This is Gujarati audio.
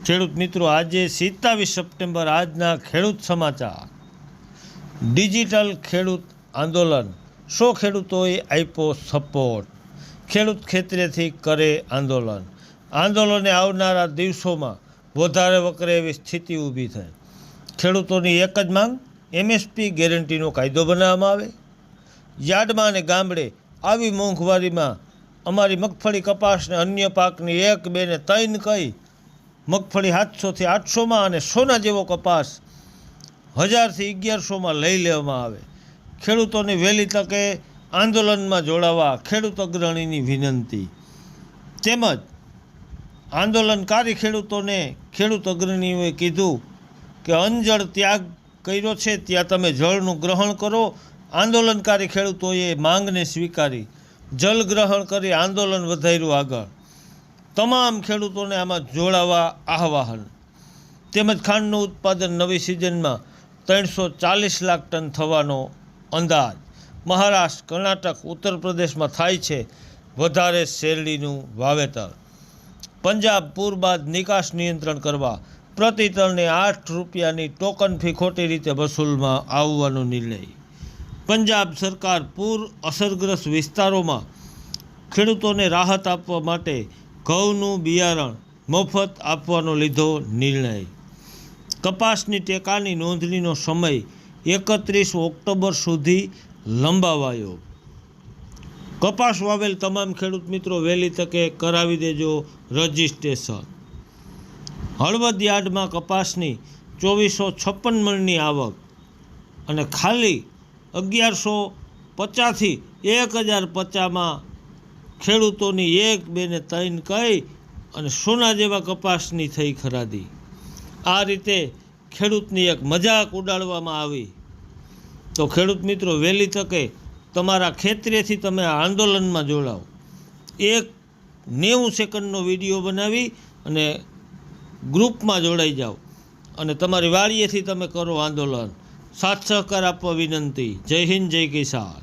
ખેડૂત મિત્રો, આજે 27 સપ્ટેમ્બર આજના ખેડૂત સમાચાર. ડિજિટલ ખેડૂત આંદોલન, 100 ખેડૂતોએ આપ્યો સપોર્ટ. ખેડૂત ખેતરેથી કરે આંદોલન. આંદોલને આવનારા દિવસોમાં વધારે વકરે એવી સ્થિતિ ઊભી થાય. ખેડૂતોની એક જ માંગ, MSP ગેરંટીનો કાયદો બનાવવામાં આવે. યાર્ડમાં અને ગામડે આવી મોંઘવારીમાં અમારી મગફળી, કપાસને અન્ય પાકની 1, 2 ને 3 કહી મગફળી 700થી 800માં અને સોના જેવો કપાસ 1000થી 1100માં લઈ લેવામાં આવે. ખેડૂતોને વહેલી તકે આંદોલનમાં જોડાવા ખેડૂત અગ્રણીની વિનંતી. તેમજ આંદોલનકારી ખેડૂતોને ખેડૂત અગ્રણીઓએ કીધું કે અનજળ ત્યાગ કર્યો છે ત્યાં તમે જળનું ગ્રહણ કરો. આંદોલનકારી ખેડૂતોએ માંગને સ્વીકારી જલ ગ્રહણ કરી આંદોલન વધાર્યું આગળ. તમામ ખેડૂતોને આમાં જોડાવા આહવાન. તેમજ ખાંડનું ઉત્પાદન નવી સિઝનમાં 340 લાખ ટન થવાનો અંદાજ. મહારાષ્ટ્ર, કર્ણાટક, ઉત્તર પ્રદેશમાં થાય છે વધારે શેરડીનું વાવેતર. પંજાબ પૂર બાદ નિકાસ નિયંત્રણ કરવા પ્રતિ ટનને 8 રૂપિયાની ટોકન ફી ખોટી રીતે વસૂલમાં આવવાનો નિર્ણય. પંજાબ સરકાર પૂર અસરગ્રસ્ત વિસ્તારોમાં ખેડૂતોને રાહત આપવા માટે ઘઉંનું બિયારણ મફત આપવાનો લીધો નિર્ણય. કપાસની ટેકાની નોંધણીનો સમય 31 ઓક્ટોબર સુધી લંબાવાયો. કપાસ વાવેલ તમામ ખેડૂત મિત્રો વહેલી તકે કરાવી દેજો રજિસ્ટ્રેશન. હળવદ યાર્ડમાં કપાસની 2456 મણની આવક અને ખાલી 1150થી 1050માં ખેડૂતોની 1, 2 ને 3 કહી અને સોના જેવા કપાસની થઈ ખરાદી. આ રીતે ખેડૂતની એક મજાક ઉડાડવામાં આવી. તો ખેડૂત મિત્રો વહેલી તકે તમારા ખેતરેથી તમે આંદોલનમાં જોડાઓ. 90 સેકન્ડનો વિડીયો બનાવી અને ગ્રુપમાં જોડાઈ જાઓ અને તમારી વાડીએથી તમે કરો આંદોલન. સાથ સહકાર આપવા વિનંતી. જય હિન્દ, જય કિસાન.